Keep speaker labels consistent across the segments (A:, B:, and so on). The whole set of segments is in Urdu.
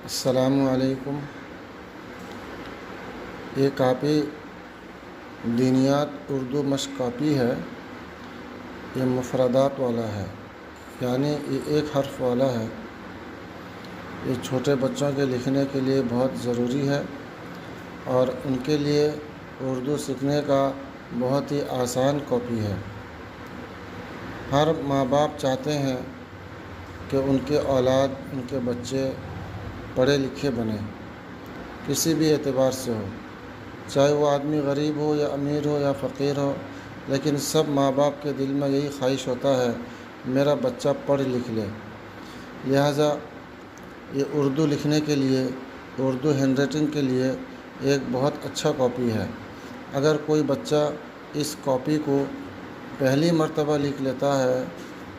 A: السلام علیکم۔ یہ کاپی دینیات اردو مشق کاپی ہے۔ یہ مفردات والا ہے، یعنی یہ ایک حرف والا ہے۔ یہ چھوٹے بچوں کے لکھنے کے لیے بہت ضروری ہے اور ان کے لیے اردو سیکھنے کا بہت ہی آسان کاپی ہے۔ ہر ماں باپ چاہتے ہیں کہ ان کے اولاد، ان کے بچے پڑھے لکھے بنیں، کسی بھی اعتبار سے ہو، چاہے وہ آدمی غریب ہو یا امیر ہو یا فقیر ہو، لیکن سب ماں باپ کے دل میں یہی خواہش ہوتا ہے میرا بچہ پڑھ لکھ لے۔ لہٰذا یہ اردو لکھنے کے لیے، اردو ہینڈ رائٹنگ کے لیے ایک بہت اچھا کاپی ہے۔ اگر کوئی بچہ اس کاپی کو پہلی مرتبہ لکھ لیتا ہے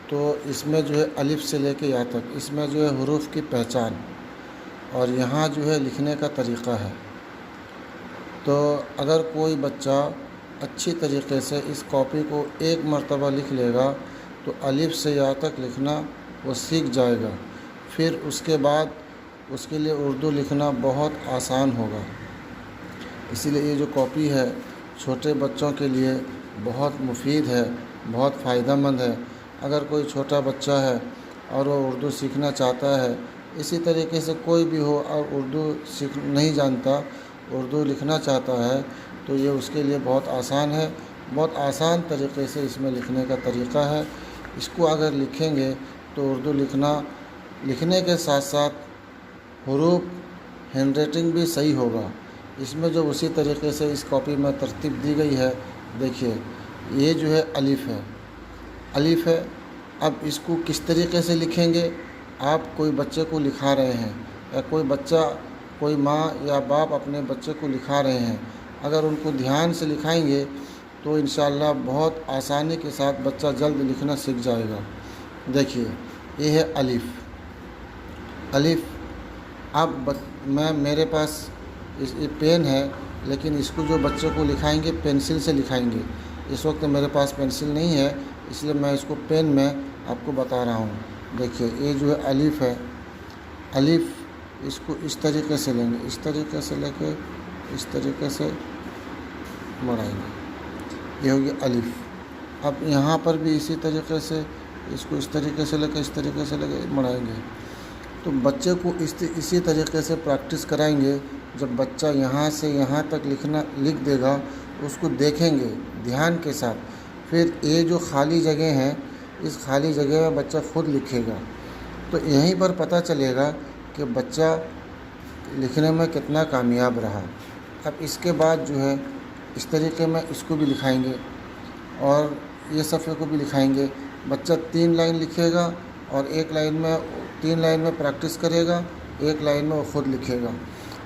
A: تو اس میں جو ہے الف سے لے کے یا تک اس میں جو ہے حروف کی پہچان اور یہاں جو ہے لکھنے کا طریقہ ہے۔ تو اگر کوئی بچہ اچھی طریقے سے اس کاپی کو ایک مرتبہ لکھ لے گا تو الف سے یا تک لکھنا وہ سیکھ جائے گا، پھر اس کے بعد اس کے لیے اردو لکھنا بہت آسان ہوگا۔ اسی لیے یہ جو کاپی ہے چھوٹے بچوں کے لیے بہت مفید ہے، بہت فائدہ مند ہے۔ اگر کوئی چھوٹا بچہ ہے اور وہ اردو سیکھنا چاہتا ہے، اسی طریقے سے کوئی بھی ہو اور اردو نہیں جانتا، اردو لکھنا چاہتا ہے، تو یہ اس کے لیے بہت آسان ہے۔ بہت آسان طریقے سے اس میں لکھنے کا طریقہ ہے۔ اس کو اگر لکھیں گے تو اردو لکھنے کے ساتھ ساتھ حروف ہینڈ رائٹنگ بھی صحیح ہوگا۔ اس میں جو اسی طریقے سے اس کاپی میں ترتیب دی گئی ہے، دیکھیے یہ جو ہے الف ہے۔ اب اس کو کس طریقے سے لکھیں گے؟ آپ کوئی بچے کو لکھا رہے ہیں یا کوئی ماں یا باپ اپنے بچے کو لکھا رہے ہیں، اگر ان کو دھیان سے لکھائیں گے تو انشاءاللہ بہت آسانی کے ساتھ بچہ جلد لکھنا سیکھ جائے گا۔ دیکھیے یہ ہے الف۔ اب میرے پاس یہ پین ہے، لیکن اس کو جو بچے کو لکھائیں گے پینسل سے لکھائیں گے۔ اس وقت میرے پاس پینسل نہیں ہے، اس لیے میں اس کو پین میں آپ کو بتا رہا ہوں۔ دیکھیے یہ جو ہے الف ہے۔ الف اس کو اس طریقے سے لیں گے، اس طریقے سے لے کے اس طریقے سے مڑائیں گے، یہ ہوگی الف۔ اب یہاں پر بھی اسی طریقے سے اس کو اس طریقے سے لے کے اس طریقے سے لے کے مڑائیں گے۔ تو بچے کو اسی طریقے سے پریکٹس کرائیں گے۔ جب بچہ یہاں سے یہاں تک لکھ دے گا، اس کو دیکھیں گے دھیان کے ساتھ، پھر یہ جو خالی جگہ ہیں اس خالی جگہ میں بچہ خود لکھے گا، تو یہیں پر پتہ چلے گا کہ بچہ لکھنے میں کتنا کامیاب رہا۔ اب اس کے بعد جو ہے اس طریقے میں اس کو بھی لکھائیں گے اور یہ صفحے کو بھی لکھائیں گے۔ بچہ 3 لائن لکھے گا اور 3 لائن میں پریکٹس کرے گا، 1 لائن میں وہ خود لکھے گا۔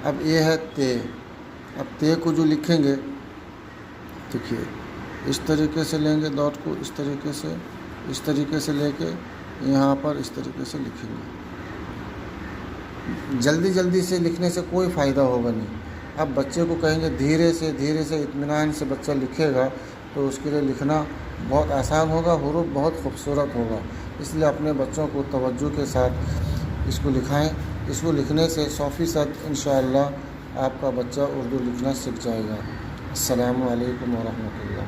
A: اب یہ ہے تے۔ اب تے کو جو لکھیں گے، دیکھیے اس طریقے سے لیں گے ڈاٹ کو، اس طریقے سے لے کے یہاں پر اس طریقے سے لکھیں گے۔ جلدی سے لکھنے سے کوئی فائدہ ہوگا نہیں۔ اب بچے کو کہیں گے دھیرے سے اطمینان سے بچہ لکھے گا تو اس کے لیے لکھنا بہت آسان ہوگا، حروف بہت خوبصورت ہوگا۔ اس لیے اپنے بچوں کو توجہ کے ساتھ اس کو لکھائیں۔ اس کو لکھنے سے 100% انشاءاللہ آپ کا بچہ اردو لکھنا سیکھ جائے گا۔ السلام علیکم ورحمۃ اللہ۔